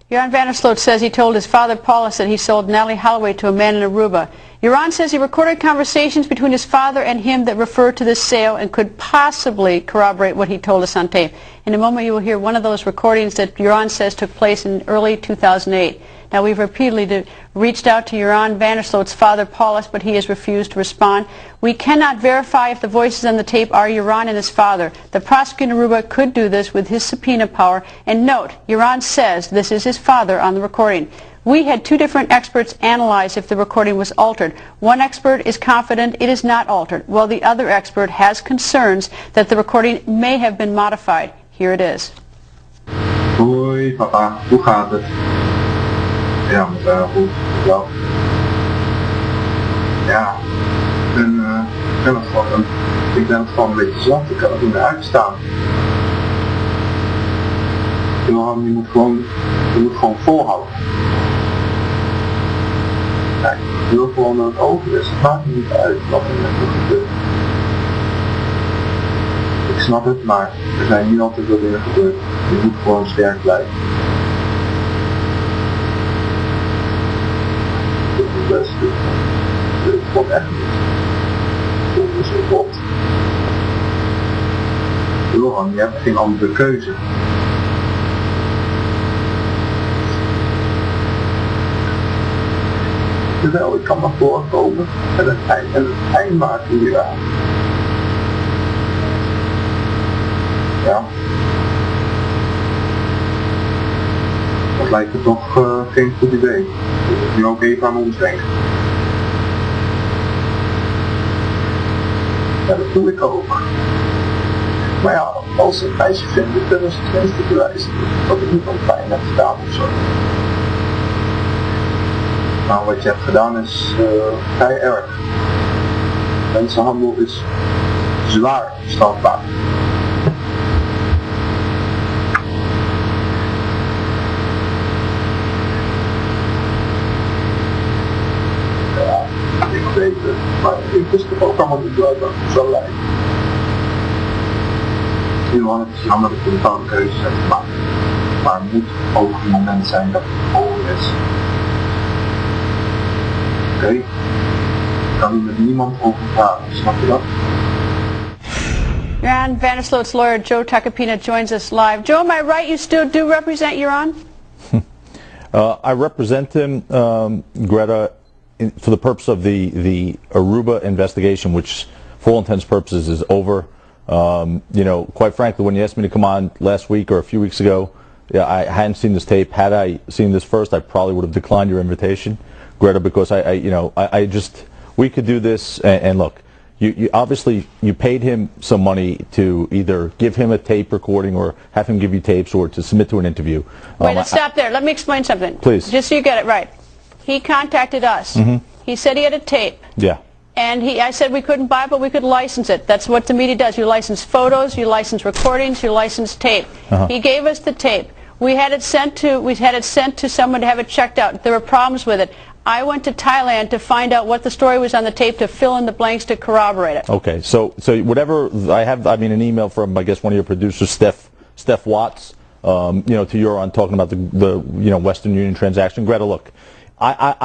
Joran van Susteren says he told his father Paulus that he sold Natalee Holloway to a man in Aruba. Joran says he recorded conversations between his father and him that refer to this sale and could possibly corroborate what he told us on tape. In a moment you will hear one of those recordings that Joran says took place in early 2008. Now, we've repeatedly reached out to Joran van Susteren's father, Paulus, but he has refused to respond. We cannot verify if the voices on the tape are Joran and his father. The prosecutor in Aruba could do this with his subpoena power. And note, Joran says this is his father on the recording. We had two different experts analyze if the recording was altered. One expert is confident it is not altered, while the other expert has concerns that the recording may have been modified. Here it is. Hoi papa, hoe gaat het? Ja, met goed, wel. Ja, ik ben het gewoon een beetje zat, ik kan het niet meer uitstaan. Joran, je moet gewoon volhouden. Kijk, je wil gewoon dat het over is, het maakt niet uit wat er met je gebeurt. Ik snap het, maar er zijn niet altijd veel dingen gebeurd. Je moet gewoon sterk blijven. Best het komt echt niet. Het is een bot. Joran, je hebt geen andere keuze. Terwijl ik kan naar voren komen en het eind maken hier aan. Ja. Dat lijkt me toch geen goed idee. Je moet nu ook even aan ons denken. Ja, dat doe ik ook. Maar ja, als ze een meisje vinden, kunnen ze tenminste bewijzen dat ik niet van pijn heb gedaan of zo. Nou, wat je hebt gedaan is vrij erg. Mensenhandel is zwaar strafbaar. Maar ik wist toch ook allemaal niet dat het zo lijkt. Joran, het is jammer dat ik een bepaalde keuzes heb gemaakt. Maar het moet ook een moment zijn dat het over is. Oké? Ik kan hier met niemand over praten, snap je dat? Joran van Susteren's lawyer Joe Tacopina joins us live. Joe, am I right you still do represent Joran? I represent him, Greta, for the purpose of the Aruba investigation, which for all intents and purposes is over. You know, quite frankly, when you asked me to come on last week or a few weeks ago, yeah, I hadn't seen this tape. Had I seen this first, I probably would have declined your invitation, Greta, because I just, we could do this, and look, you obviously, you paid him some money to either give him a tape recording or have him give you tapes or to submit to an interview. Wait, let's stop there. Let me explain something. Please. Just so you get it right. He contacted us. Mm-hmm. He said he had a tape. Yeah. And I said we couldn't buy it, but we could license it. That's what the media does. You license photos, you license recordings, you license tape. He gave us the tape. We had it sent to someone to have it checked out. There were problems with it. I went to Thailand to find out what the story was on the tape to fill in the blanks to corroborate it. Okay, so whatever I have, I mean, an email from I guess one of your producers, Steph Watts, you know, to Joran talking about the you know, Western Union transaction. Greta, look. That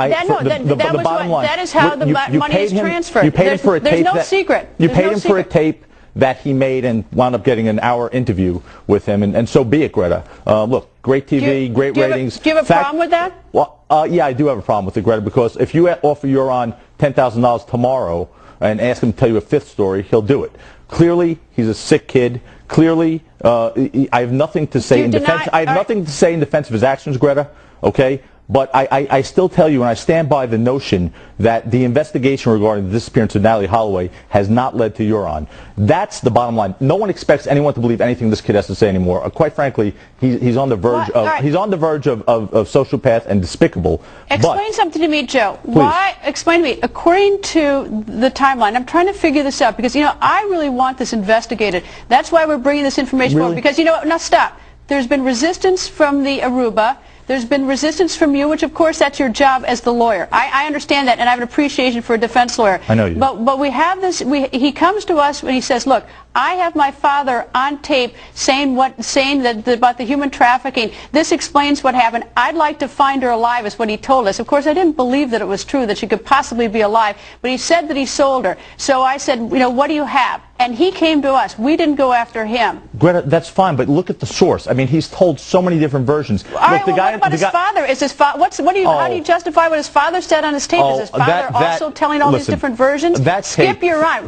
is how the money is transferred. You paid him for a tape. There's no secret. You paid him for a tape that he made and wound up getting an hour interview with him, and so be it, Greta. Look, great TV, great ratings. Do you have a problem with that? Well, yeah, I do have a problem with it, Greta, because if you offer Joran $10,000 tomorrow and ask him to tell you a fifth story, he'll do it. Clearly, he's a sick kid. Clearly, I have nothing to say in defense. I have nothing to say in defense of his actions, Greta. Okay. But I still tell you, and I stand by the notion that the investigation regarding the disappearance of Natalee Holloway has not led to Joran. That's the bottom line. No one expects anyone to believe anything this kid has to say anymore. Quite frankly, he's on the verge he's on the verge of sociopath and despicable. Explain something to me, Joe. Please. Explain to me, according to the timeline, I'm trying to figure this out because, you know, I really want this investigated. That's why we're bringing this information forward. Because, you know, now stop. There's been resistance from the Aruba. There's been resistance from you, which of course that's your job as the lawyer. I understand that, and I have an appreciation for a defense lawyer. I know you do. But we have this, he comes to us and he says, look, I have my father on tape saying that about the human trafficking. This explains what happened. I'd like to find her alive, is what he told us. Of course, I didn't believe that it was true, that she could possibly be alive, but he said that he sold her. So I said, you know, what do you have? And he came to us. We didn't go after him. Greta, that's fine, but look at the source. I mean, he's told so many different versions. All right, well, what about his father? Is his how do you justify what his father said on his tape? Is his father also telling all these different versions? Skip, you're right.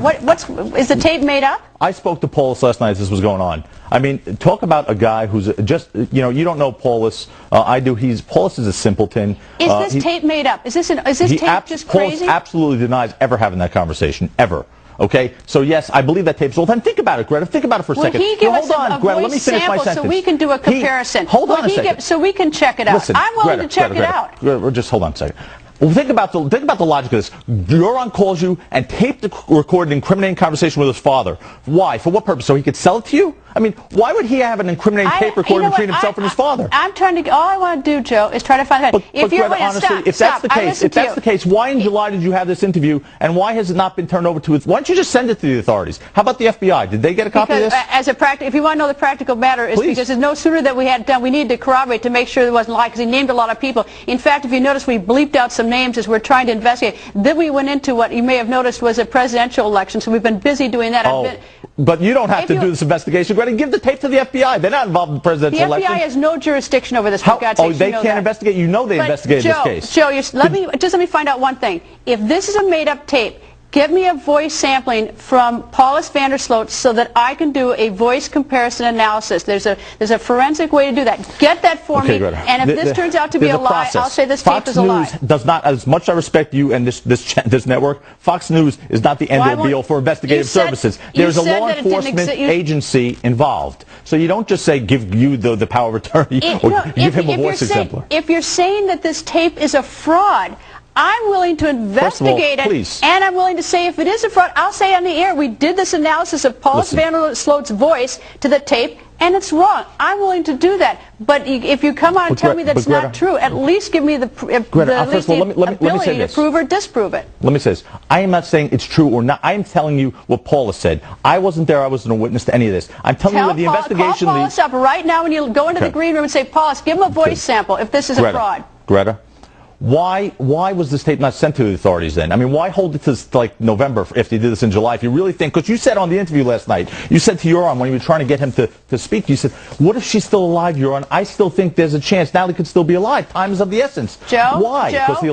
Is the tape made up? I spoke to Paulus last night as this was going on. I mean, talk about a guy who's just, you know, you don't know Paulus. I do. Paulus is a simpleton. Is this tape made up? Is this tape just crazy? Paulus absolutely denies ever having that conversation, ever. Okay, so yes, I believe that tape's old. And think about it, Greta. Think about it for a second. Will he give us a Greta, voice let me finish my sample sentence. so we can do a comparison? Hold on a second. So we can check it out. Listen, I'm willing to check it out. Greta, just hold on a second. Well, think about the logic of this. Joran calls you and taped the recorded incriminating conversation with his father. Why? For what purpose? So he could sell it to you? I mean, why would he have an incriminating tape recorded between himself and his father? I'm trying to. All I want to do, Joe, is try to find out. But Greta, honestly, if that's the case, why in July did you have this interview, and why has it not been turned over to it? Why don't you just send it to the authorities? How about the FBI? Did they get a copy of this? If you want to know the practical matter, is because no sooner that we had it done, we needed to corroborate to make sure there wasn't a lie, because he named a lot of people. In fact, if you notice, we bleeped out some names as we're trying to investigate. Then we went into what you may have noticed was a presidential election, so we've been busy doing that. But you don't have to do this investigation, Greta. Give the tape to the FBI. They're not involved in the presidential election. The FBI has no jurisdiction over this. For God's sake, they can't investigate? You know they investigated this case. Joe, let me find out one thing. If this is a made-up tape, give me a voice sampling from Paulus van der Sloot so that I can do a voice comparison analysis. There's a forensic way to do that. Get that for me, Greta. and if this turns out to be a lie, I'll say this tape is a lie. Fox News does not, as much as I respect you and this network, Fox News is not the end-all be-all for investigative services. There's a law enforcement agency involved. So you don't just say give you the power of attorney or give him a voice exemplar. If you're saying that this tape is a fraud, I'm willing to investigate it, and I'm willing to say if it is a fraud, I'll say on the air, we did this analysis of Paulus van der Sloot's voice to the tape, and it's wrong. I'm willing to do that. But if you come on and tell me that's not true, at least give me the ability to prove or disprove it. Let me say this. I am not saying it's true or not. I am telling you what Paulus said. I wasn't there. I wasn't a witness to any of this. I'm telling you what the investigation... Call Paulus up right now when you go into the green room and say, Paulus, give him a voice sample if this is a fraud. Greta, why was this tape not sent to the authorities then? I mean, why hold it to like November if they did this in July? If you really think, because you said on the interview last night, you said to Joran when you were trying to get him to speak, you said, what if she's still alive, Joran? I still think there's a chance Natalee could still be alive. Time is of the essence. Joe, why?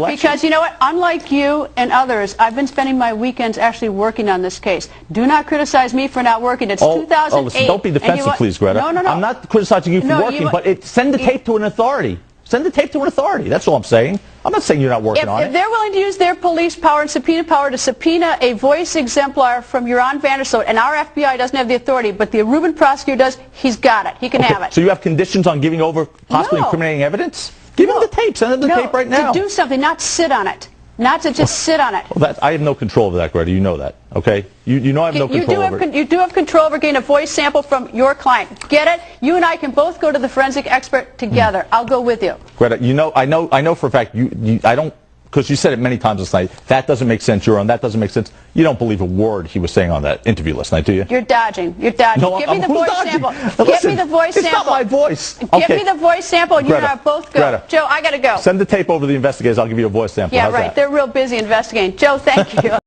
Because you know what? Unlike you and others, I've been spending my weekends actually working on this case. Do not criticize me for not working. It's 2008. Listen, don't be defensive, please, Greta. No. I'm not criticizing you for working, but send the tape to an authority. Send the tape to an authority. That's all I'm saying. I'm not saying you're not working on it. If they're willing to use their police power and subpoena power to subpoena a voice exemplar from Joran van der Sloot, and our FBI doesn't have the authority, but the Reuben prosecutor does, he's got it. He can have it. So you have conditions on giving over possibly incriminating evidence? Give him the tape. Send him the tape right now. To do something, not sit on it. Not to just sit on it. Well, I have no control over that, Greta. You know that, okay? You know I have no control over it. You do have control over getting a voice sample from your client. Get it? You and I can both go to the forensic expert together. I'll go with you. Greta, I know for a fact I don't, because you said it many times last night. That doesn't make sense, Joran. That doesn't make sense. You don't believe a word he was saying on that interview last night, do you? You're dodging. You're dodging. No, Give me the voice sample. Listen, Give me the voice sample. It's not my voice. Give me the voice sample, and you and I both go. Greta, Joe, I got to go. Send the tape over to the investigators. I'll give you a voice sample. Yeah, right. They're real busy investigating. Joe, thank you.